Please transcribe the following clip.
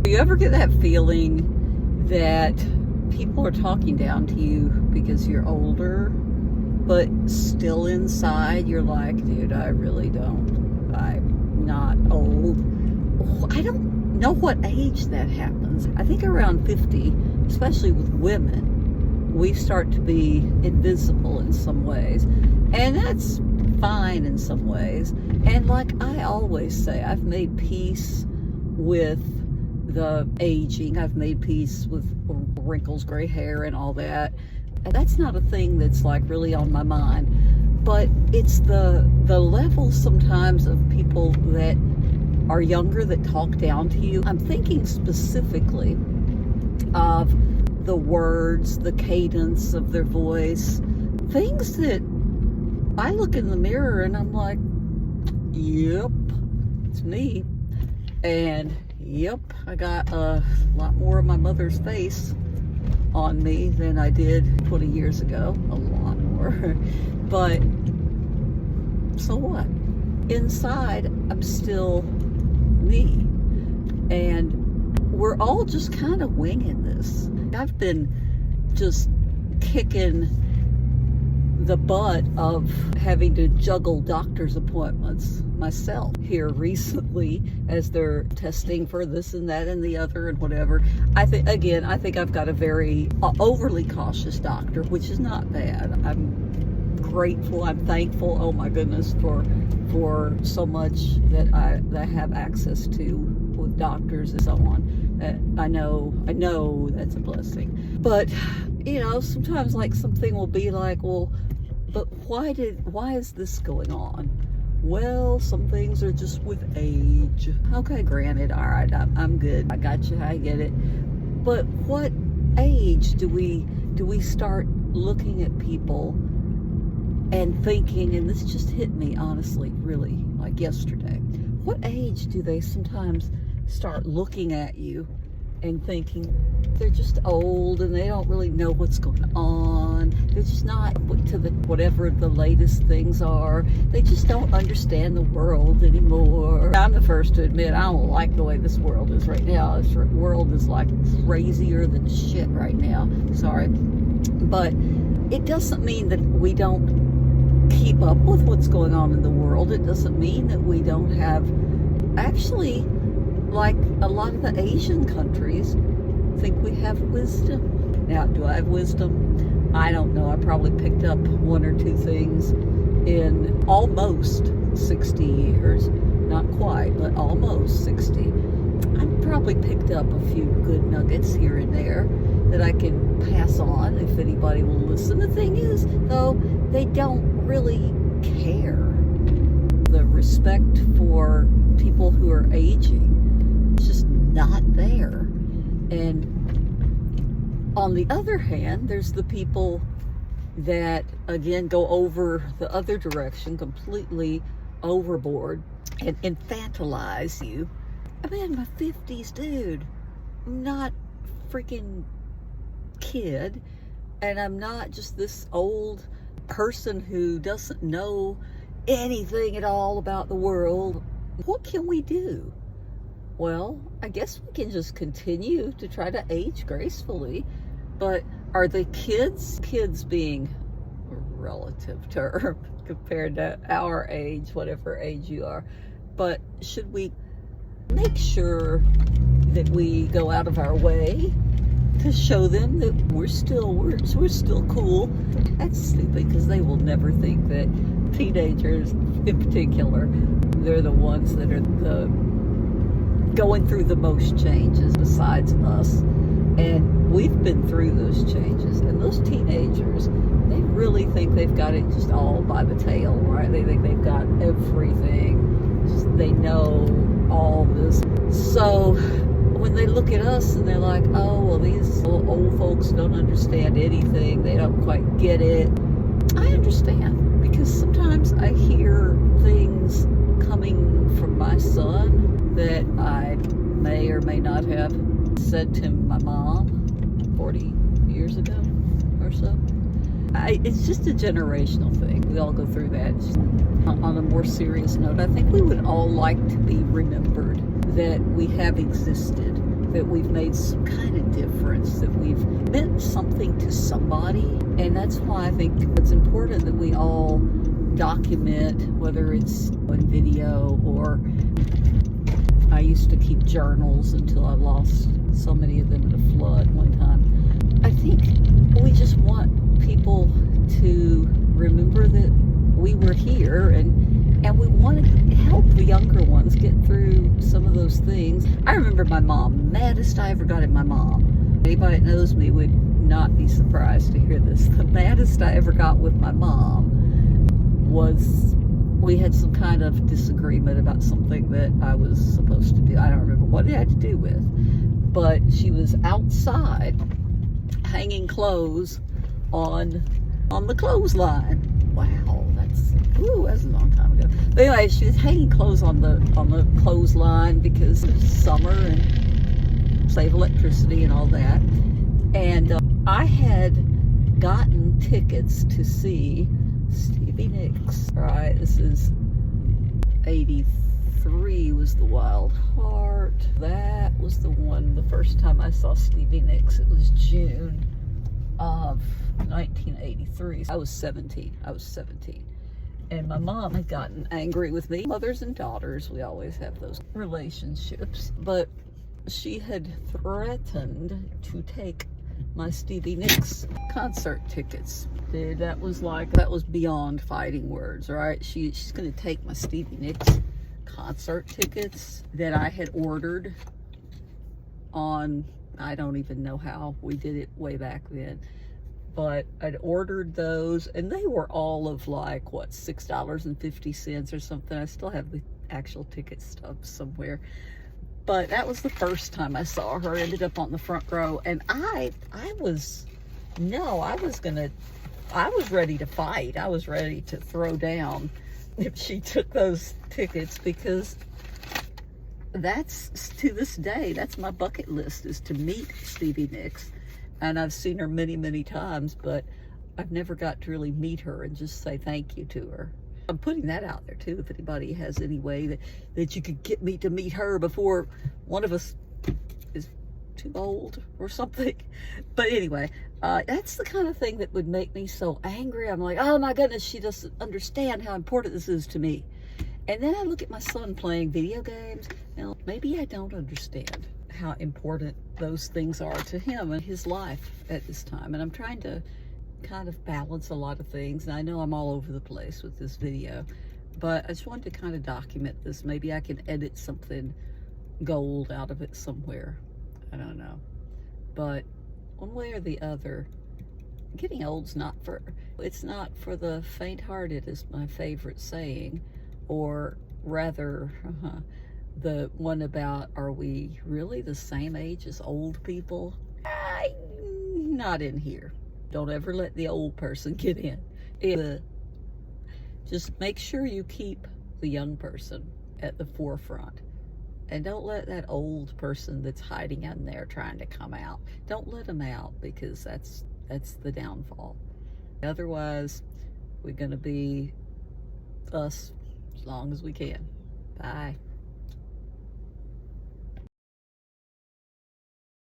Do you ever get that feeling that people are talking down to you because you're older, but still inside you're like, dude, I really don't. I'm not old. I don't know what age that happens. I think around 50, especially with women, we start to be invisible in some ways. And that's fine in some ways. And like I always say, I've made peace with the aging. I've made peace with wrinkles, gray hair, and all that. And that's not a thing that's like really on my mind. But it's the level sometimes of people that are younger that talk down to you. I'm thinking specifically of the words, the cadence of their voice, things that I look in the mirror and I'm like, yep, it's me. And yep, I got a lot more of my mother's face on me than I did 20 years ago. A lot more. But so what? Inside, I'm still me. And we're all just kind of winging this. I've been just kicking the butt of having to juggle doctor's appointments myself here recently as they're testing for this and that and the other and whatever. I think I've got a very overly cautious doctor, which is not bad. I'm grateful, I'm thankful, oh my goodness, for so much that I have access to with doctors and so on. That I know that's a blessing. But you know, sometimes like something will be like, well, but why is this going on? Well, some things are just with age. Okay, granted, all right, I'm good. I got you, I get it. But what age do we start looking at people and thinking, and this just hit me honestly, really, like yesterday. What age do they sometimes start looking at you and thinking they're just old and they don't really know what's going on? They're just not to the whatever the latest things are. They just don't understand the world anymore. I'm the first to admit I don't like the way this world is right now. This world is like crazier than shit right now. Sorry. But it doesn't mean that we don't keep up with what's going on in the world. It doesn't mean that we don't have, actually, like a lot of the Asian countries think we have wisdom. Now, do I have wisdom? I don't know. I probably picked up one or two things in almost 60 years. Not quite, but almost 60. I've probably picked up a few good nuggets here and there that I can pass on if anybody will listen. The thing is, though, they don't really care. The respect for people who are aging is just not there. And on the other hand, there's the people that, again, go over the other direction, completely overboard, and infantilize you. I'm in my 50s, dude. I'm not freaking kid, and I'm not just this old person who doesn't know anything at all about the world. What can we do? Well, I guess we can just continue to try to age gracefully, but are the kids being a relative term compared to our age, whatever age you are, but should we make sure that we go out of our way to show them that we're still cool? That's stupid, because they will never think that teenagers in particular, they're the ones that are going through the most changes besides us. And we've been through those changes, and those teenagers, they really think they've got it just all by the tail, right? They think they've got everything. Just, they know all this. So when they look at us and they're like, oh, well, these old folks don't understand anything, they don't quite get it. I understand, because sometimes I hear things coming from my son that I may or may not have said to my mom 40 years ago or so. It's just a generational thing. We all go through that. Just on a more serious note, I think we would all like to be remembered that we have existed, that we've made some kind of difference, that we've meant something to somebody. And that's why I think it's important that we all document, whether it's on video or I used to keep journals until I lost so many of them in a flood one time. I think we just want people to remember that we were here, and we want to help the younger ones get through some of those things. I remember my mom, maddest I ever got at my mom. Anybody that knows me would not be surprised to hear this. The maddest I ever got with my mom was we had some kind of disagreement about something that I was supposed to do. I don't remember what it had to do with, but she was outside hanging clothes on the clothesline. Wow, that's a long time ago. But anyway, she was hanging clothes on the clothesline because it's summer and save electricity and all that. And I had gotten tickets to see Stevie Nicks. Right, this is 83 was the Wild Heart. That was the one, the first time I saw Stevie Nicks. It was June of 1983. I was 17. And my mom had gotten angry with me. Mothers and daughters, we always have those relationships. But she had threatened to take my Stevie Nicks concert tickets. Dude, that was beyond fighting words, right? She's gonna take my Stevie Nicks concert tickets that I had ordered on, I don't even know how we did it way back then, but I'd ordered those and they were all of like, what, $6.50 or something. I still have the actual ticket stubs somewhere. But that was the first time I saw her. Ended up on the front row, and I was ready to fight. I was ready to throw down if she took those tickets, because that's, to this day, that's my bucket list, is to meet Stevie Nicks. And I've seen her many, many times, but I've never got to really meet her and just say thank you to her. I'm putting that out there too, if anybody has any way that you could get me to meet her before one of us is too old or something. But anyway, that's the kind of thing that would make me so angry. I'm like, oh my goodness, she doesn't understand how important this is to me. And then I look at my son playing video games. Now, maybe I don't understand how important those things are to him and his life at this time. And I'm trying to kind of balance a lot of things, and I know I'm all over the place with this video, but I just wanted to kind of document this. Maybe I can edit something gold out of it somewhere. I don't know, but one way or the other, getting old's not for the faint-hearted, is my favorite saying, or rather the one about, are we really the same age as old people? Not in here. Don't ever let the old person get in. Just make sure you keep the young person at the forefront. And don't let that old person that's hiding in there trying to come out, don't let them out, because that's the downfall. Otherwise, we're going to be us as long as we can. Bye.